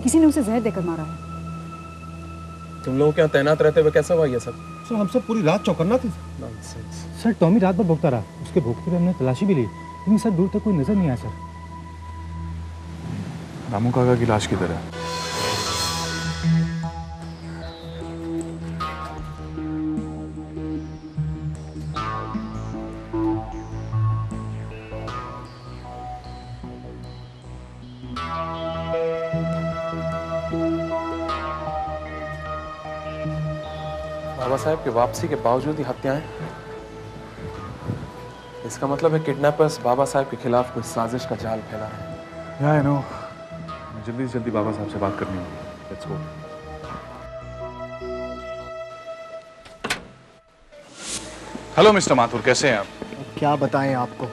किसी ने उसे जहर देकर मारा है। तुम लोग क्या तैनात रहते हुए कैसा हुआ ये सब? सर हम सब पूरी रात चौकन्ना थी। सर टॉमी रात भर भौंकता रहा, उसके भौंकते हुए हमने तलाशी भी ली, लेकिन सर दूर तक कोई नजर नहीं आया सर। रामू काका की लाश किधर है? बाबा साहब की वापसी के बावजूद ही हत्याएं? इसका मतलब है किडनैपर्स बाबा साहब के खिलाफ कोई साजिश का जाल फैला रहे हैं। I know. जल्दी से जल्दी बाबा साहब से बात करनी होगी। Let's go. Hello mister Mathur, कैसे हैं आप? क्या बताएं आपको।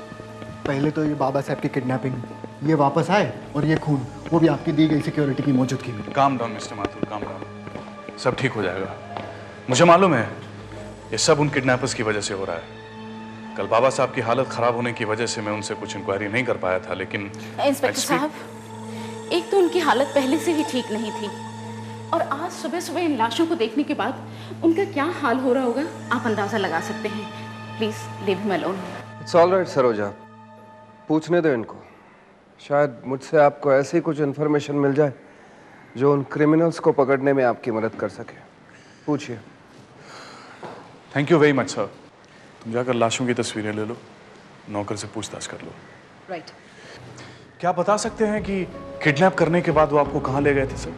पहले तो ये बाबा साहब की किडनैपिंग, ये वापस आए और ये खून, वो भी आपकी दी गई सिक्योरिटी की मौजूदगी में। Calm down mister Mathur, calm down. सब ठीक हो जाएगा। मुझे मालूम है ये सब उन किडनैपर्स की वजह से हो रहा है। कल बाबा साहब की हालत खराब होने की वजह से मैं उनसे कुछ इंक्वायरी नहीं कर पाया था, लेकिन इंस्पेक्टर साहब, एक तो उनकी हालत पहले से ही ठीक नहीं थी और आज सुबह सुबह इन लाशों को देखने के बाद उनका क्या हाल हो रहा होगा आप अंदाजा लगा सकते हैं। Please leave him alone. It's all right Saroja, पूछने दो इनको। शायद मुझसे आपको ऐसी कुछ इन्फॉर्मेशन मिल जाए जो उन क्रिमिनल्स को पकड़ने में आपकी मदद कर सके। पूछिए। Thank you very much sir. तुम जाकर लाशों की तस्वीरें ले लो, नौकर से पूछताछ कर लो। राइट। क्या बता सकते हैं कि किडनैप करने के बाद वो आपको कहाँ ले गए थे सर?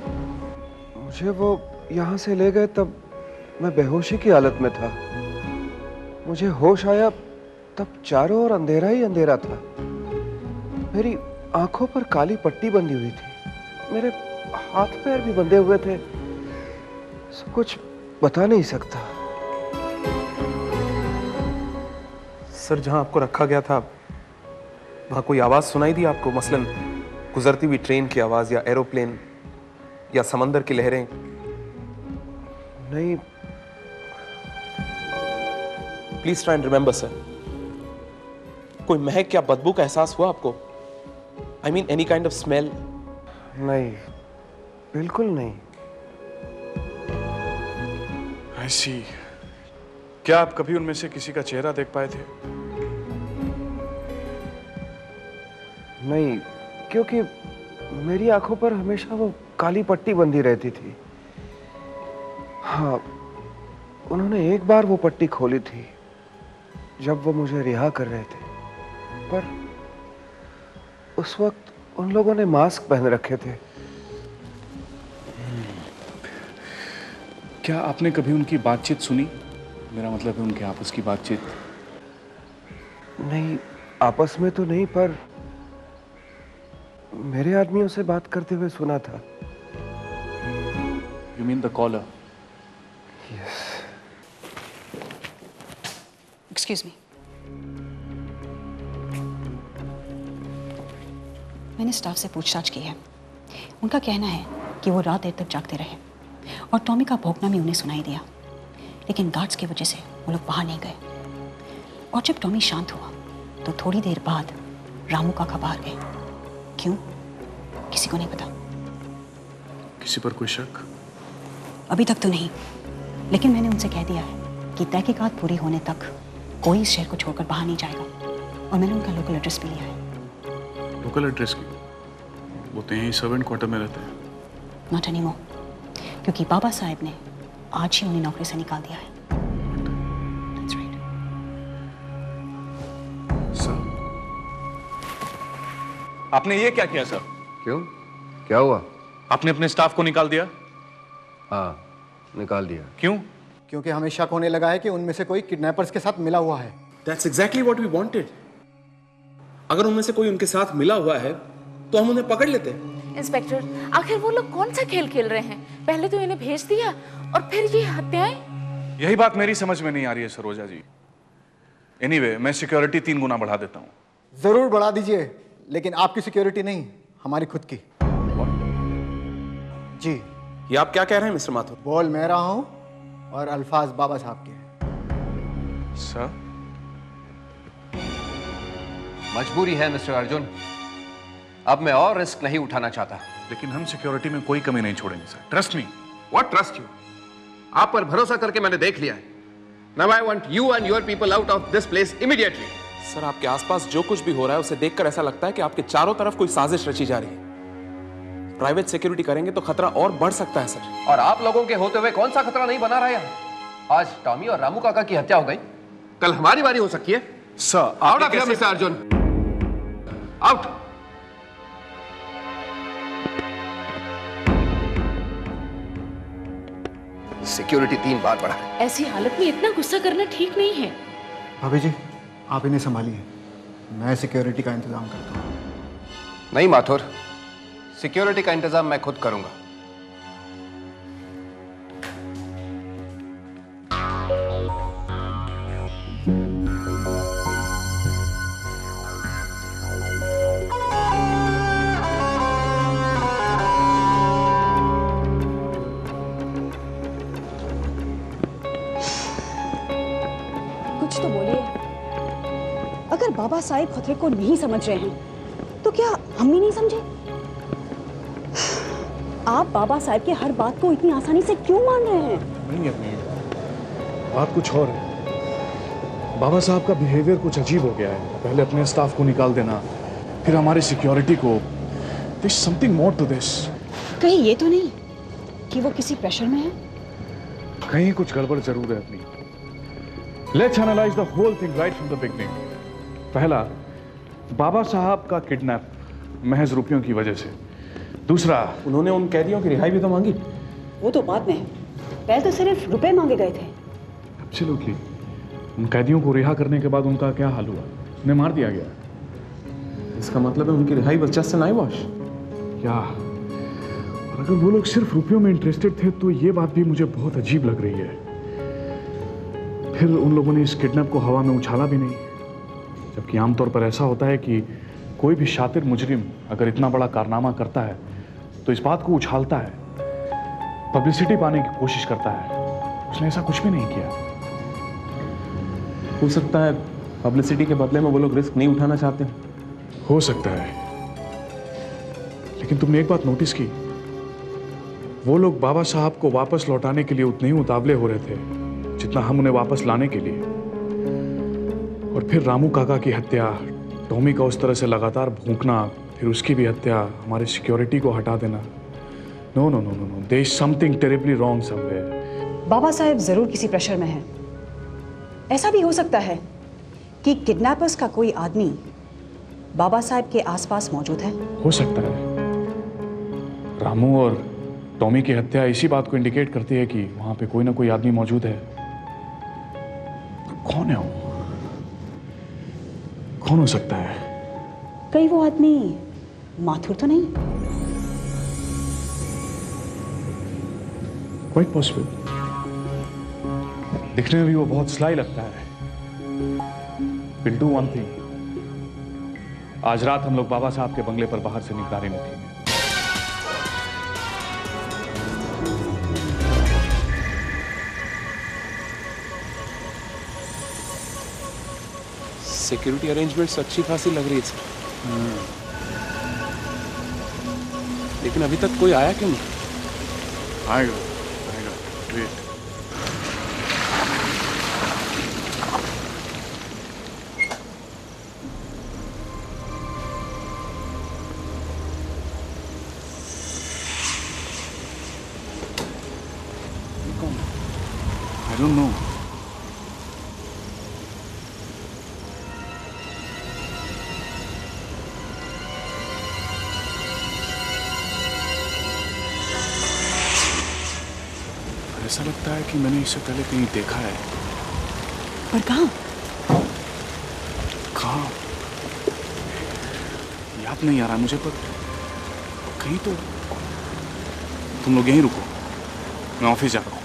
मुझे वो यहाँ से ले गए तब मैं बेहोशी की हालत में था। मुझे होश आया तब चारों ओर अंधेरा ही अंधेरा था। मेरी आंखों पर काली पट्टी बंधी हुई थी, मेरे हाथ पैर भी बंधे हुए थे। सब कुछ बता नहीं सकता। सर, जहां आपको रखा गया था वहां कोई आवाज सुनाई दी आपको? मसलन गुजरती हुई ट्रेन की आवाज या एरोप्लेन या समंदर की लहरें? नहीं। Please try and remember sir. कोई महक या बदबू का एहसास हुआ आपको? I mean any kind of smell? नहीं, बिल्कुल नहीं। आई सी। क्या आप कभी उनमें से किसी का चेहरा देख पाए थे? नहीं, क्योंकि मेरी आंखों पर हमेशा वो काली पट्टी बंधी रहती थी। हाँ, उन्होंने एक बार वो पट्टी खोली थी जब वो मुझे रिहा कर रहे थे, पर उस वक्त उन लोगों ने मास्क पहन रखे थे। क्या आपने कभी उनकी बातचीत सुनी? मेरा मतलब है उनके आपस की बातचीत। नहीं, आपस में तो नहीं, पर मेरे आदमियों से बात करते हुए सुना था। You mean the caller? Yes. Excuse me. मैंने स्टाफ से पूछताछ की है। उनका कहना है कि वो रात देर तक जागते रहे और टॉमी का भौंकना भी उन्हें सुनाई दिया, लेकिन गार्ड्स की वजह से वो लोग बाहर नहीं गए। और जब टॉमी शांत हुआ तो थोड़ी देर बाद रामू काका बाहर गए। क्यों, किसी को नहीं पता। किसी पर कोई शक? अभी तक तो नहीं, लेकिन मैंने उनसे कह दिया है कि तहकीकात पूरी होने तक कोई इस शहर को छोड़कर बाहर नहीं जाएगा। और मैंने उनका लोकल एड्रेस भी लिया है। लोकल एड्रेस की? वो तो यहीं सर्वेंट क्वार्टर में रहते हैं। नॉट एनीमोर, क्योंकि बाबा साहब ने आज ही उन्हें नौकरी से निकाल दिया है। That's right. सर, आपने ये क्या किया सर? क्यों, क्या हुआ? आपने अपने स्टाफ को निकाल दिया? हाँ, निकाल दिया। क्यों? क्योंकि हमें शक होने लगा है कि उनमें से कोई किडनैपर्स के साथ मिला हुआ है। That's exactly what we wanted. अगर उनमें से कोई उनके साथ मिला हुआ है तो हम उन्हें पकड़ लेते। इंस्पेक्टर, आखिर वो लोग कौन सा खेल खेल रहे हैं? पहले तो इन्हें भेज दिया और फिर ये हत्याएं। यही बात मेरी समझ में नहीं आ रही है सरोजा जी। एनीवे, मैं सिक्योरिटी 3 गुना बढ़ा देता हूं। जरूर बढ़ा दीजिए, लेकिन आपकी सिक्योरिटी नहीं, हमारी खुद की। जी। ये आप क्या कह रहे हैं मिस्टर माथुर? बोल मैं रहा हूं और अल्फाज बाबा साहब के हैं। सर, मजबूरी है मिस्टर अर्जुन, अब मैं और रिस्क नहीं उठाना चाहता। लेकिन हम सिक्योरिटी में कोई कमी नहीं छोड़ेंगे sir, trust me. What trust you? आप पर भरोसा करके मैंने देख लिया है। Now I want you and your people out of this place immediately. Sir, आपके आसपास जो कुछ भी हो रहा है उसे देखकर ऐसा लगता है कि आपके चारों तरफ कोई साजिश रची जा रही है। प्राइवेट सिक्योरिटी करेंगे तो खतरा और बढ़ सकता है सर। और आप लोगों के होते हुए कौन सा खतरा नहीं बना रहा है? आज टॉमी और रामू काका की हत्या हो गई, कल हमारी बारी हो सकती है। Sir, out of here mister Arjun, out. Security 3 बार बढ़ा। ऐसी हालत में इतना गुस्सा करना ठीक नहीं है। भाभी जी, आप इन्हें संभालिए, मैं सिक्योरिटी का इंतजाम करता हूँ। नहीं माथुर, सिक्योरिटी का इंतजाम मैं खुद करूंगा। कुछ तो बोलिए। अगर बाबा साहेब खतरे को नहीं समझ रहे हैं तो क्या हम भी नहीं समझे? आप बाबा साहेब के हर बात को इतनी आसानी से क्यों मान रहे हैं? नहीं अपनी बात कुछ और है। बाबा साहब का बिहेवियर कुछ अजीब हो गया है। पहले अपने स्टाफ को निकाल देना, फिर हमारी सिक्योरिटी को। There's something more to this. कहीं ये तो नहीं कि वो किसी प्रेशर में है? कहीं कुछ गड़बड़ जरूर है अपनी। Let's analyze the whole thing right from the beginning. पहला, बाबा साहब का किडनैप महज रुपयों की वजह से। दूसरा, उन्होंने उन कैदियों की रिहाई भी तो मांगी। वो तो बाद में है, पहले तो सिर्फ रुपए मांगे गए थे। Absolutely. उन कैदियों को रिहा करने के बाद उनका क्या हाल हुआ? उन्हें मार दिया गया। इसका मतलब है उनकी रिहाई was just an eyewash। क्या? और अगर वो लोग सिर्फ रुपयों में इंटरेस्टेड थे तो ये बात भी मुझे बहुत अजीब लग रही है। फिर उन लोगों ने इस किडनैप को हवा में उछाला भी नहीं, जबकि आमतौर पर ऐसा होता है कि कोई भी शातिर मुजरिम अगर इतना बड़ा कारनामा करता है तो इस बात को उछालता है, पब्लिसिटी पाने की कोशिश करता है। उसने ऐसा कुछ भी नहीं किया। हो सकता है पब्लिसिटी के बदले में वो लोग रिस्क नहीं उठाना चाहते। हो सकता है, लेकिन तुमने एक बात नोटिस की, वो लोग बाबा साहब को वापस लौटाने के लिए उतने ही उतावले हो रहे थे जितना हम उन्हें वापस लाने के लिए। और फिर रामू काका की हत्या, टॉमी का उस तरह से लगातार भूखना, फिर उसकी भी हत्या, हमारी सिक्योरिटी को हटा देना। No no no no no, there is something terribly wrong somewhere. Baba Saheb जरूर किसी प्रेशर में है। ऐसा भी हो सकता है कि किडनैपर्स का कोई आदमी बाबा साहेब के आसपास मौजूद है। हो सकता है। रामू और टॉमी की हत्या इसी बात को इंडिकेट करती है कि वहां पे कोई ना कोई आदमी मौजूद है। कौन है वो? कौन हो सकता है? कहीं वो आदमी माथुर तो नहीं? Quite possible. दिखने में भी वो बहुत स्लाई लगता है। विल डू वन थिंग, आज रात हम लोग बाबा साहब के बंगले पर बाहर से निगरानी रखेंगे। सिक्योरिटी अरेंजमेंट्स अच्छी खासी लग रही है सर, लेकिन अभी तक कोई आया क्यों नहीं? आएगा आएगा, वेट। I don't know. ऐसा लगता है कि मैंने इसे पहले कहीं देखा है। पर कहाँ? कहाँ? याद नहीं आ रहा मुझे, पर कहीं तो। तुम लोग यहीं रुको, मैं ऑफिस जा रहा हूँ।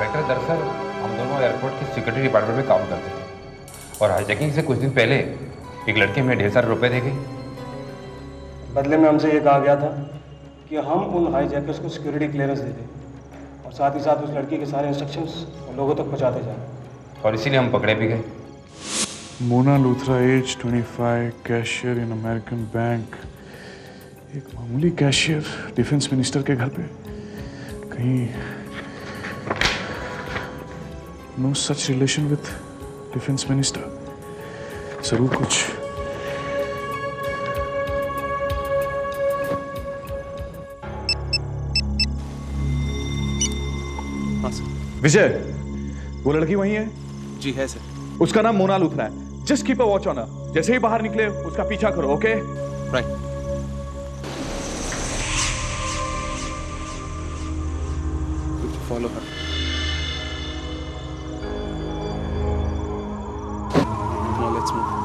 इंस्पेक्टर, दरअसल हम दोनों एयरपोर्ट के सिक्योरिटी डिपार्टमेंट में काम करते थे और हाईजैकिंग से कुछ दिन पहले एक लड़की हमें ढेर सारे रुपए दे गई। बदले में हमसे ये कहा गया था कि हम उन हाईजैकर्स को सिक्योरिटी क्लियरेंस दे दें और साथ ही साथ उस लड़की के सारे इंस्ट्रक्शंस लोगों तक पहुंचाते जाएं। और इसीलिए हम पकड़े भी गए। Mona Luthra, age 25, cashier in American bank. एक मामूली कैशियर डिफेंस मिनिस्टर के घर पे। कहीं no such relation with defence minister. जरूर कुछ। विजय, वो लड़की वही है? जी है सर। उसका नाम मोना लूथरा है। Just keep a watch on her. जैसे ही बाहर निकले उसका पीछा करो, okay? Right. Follow her. Now let's move.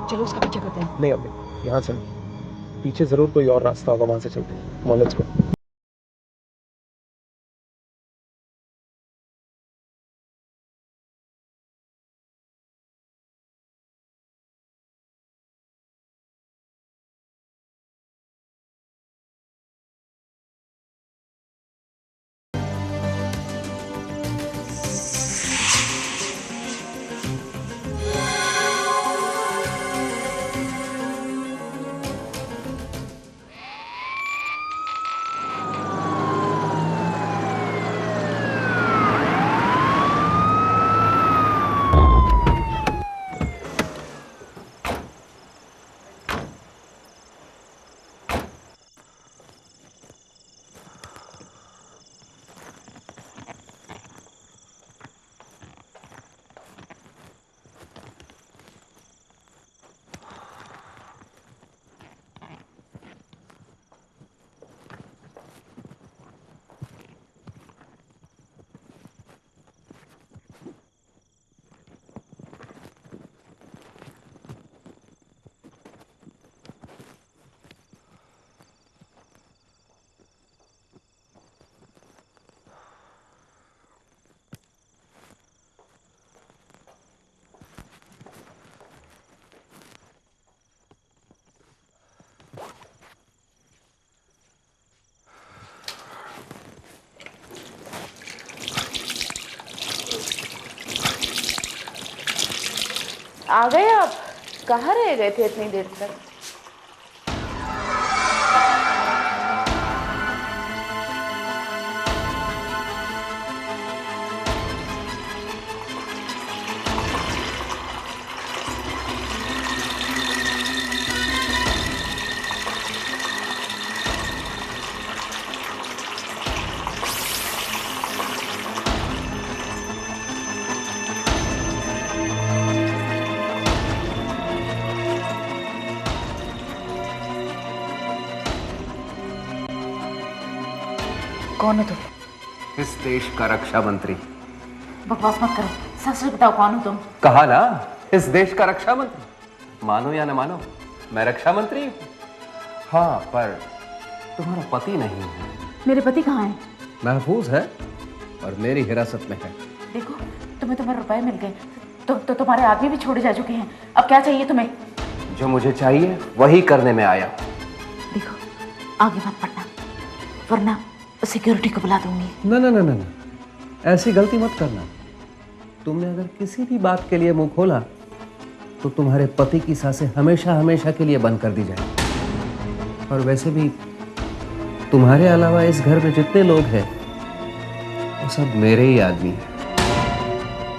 चलो उसका पीछा करते हैं। नहीं अभी यहाँ से पीछे जरूर कोई और रास्ता होगा, वहां से चलते हैं। Let's go. आ गए आप? कहाँ रह गए थे इतनी देर तक? कौन हो तुम? इस देश का रक्षा मंत्री। बकवास मत करो, सच सच बताओ कौन हो तुम? कहा ना, इस देश का रक्षा मंत्री। मानो या न मानो, मैं रक्षा मंत्री हूँ। हाँ, पर तुम्हारा पति नहीं है। मेरे पति कहाँ हैं? महफूज है और मेरी हिरासत में है। देखो, तुम्हें तुम्हारे रुपए मिल गए तो तुम्हारे आदमी भी छोड़े जा चुके हैं। अब क्या चाहिए तुम्हें? जो मुझे चाहिए वही करने में आया हूँ। देखो, आगे मत बढ़ना वरना सिक्योरिटी को बुला दूंगी। ना ना ना ना, ऐसी गलती मत करना। तुमने अगर किसी भी बात के लिए मुंह खोला तो तुम्हारे पति की सांसें हमेशा हमेशा के लिए बंद कर दी जाए। और वैसे भी तुम्हारे अलावा इस घर में जितने लोग हैं वो सब मेरे ही आदमी हैं।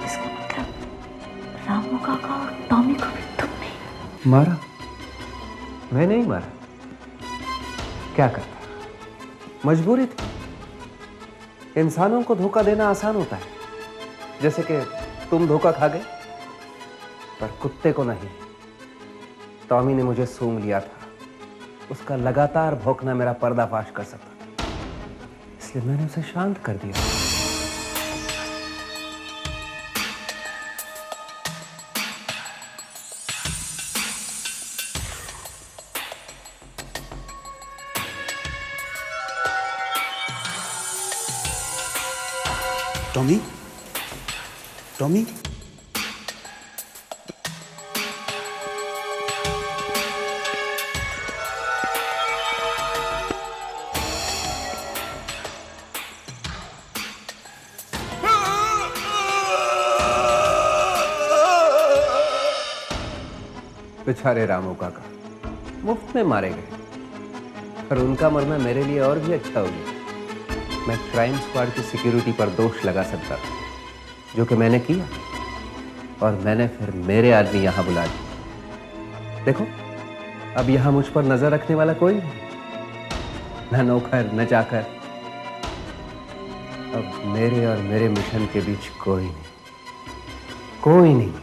इसका मतलब रामू काका और टॉमी को भी तुमने मारा? मैं नहीं मारा। क्या करता, मजबूरी थी। इंसानों को धोखा देना आसान होता है, जैसे कि तुम धोखा खा गए, पर कुत्ते को नहीं। टॉमी ने मुझे सूंघ लिया था, उसका लगातार भौंकना मेरा पर्दाफाश कर सकता था, इसलिए मैंने उसे शांत कर दिया। टॉमी, टॉमी, बेचारे रामू काका मुफ्त में मारे गए, पर उनका मरना मेरे लिए और भी अच्छा हो गया। मैं क्राइम स्क्वाड की सिक्योरिटी पर दोष लगा सकता था, जो कि मैंने किया, और मैंने फिर मेरे आदमी यहां बुला दिए। देखो, अब यहां मुझ पर नजर रखने वाला कोई नहीं, न नौकर न चाकर। अब मेरे और मेरे मिशन के बीच कोई नहीं, कोई नहीं।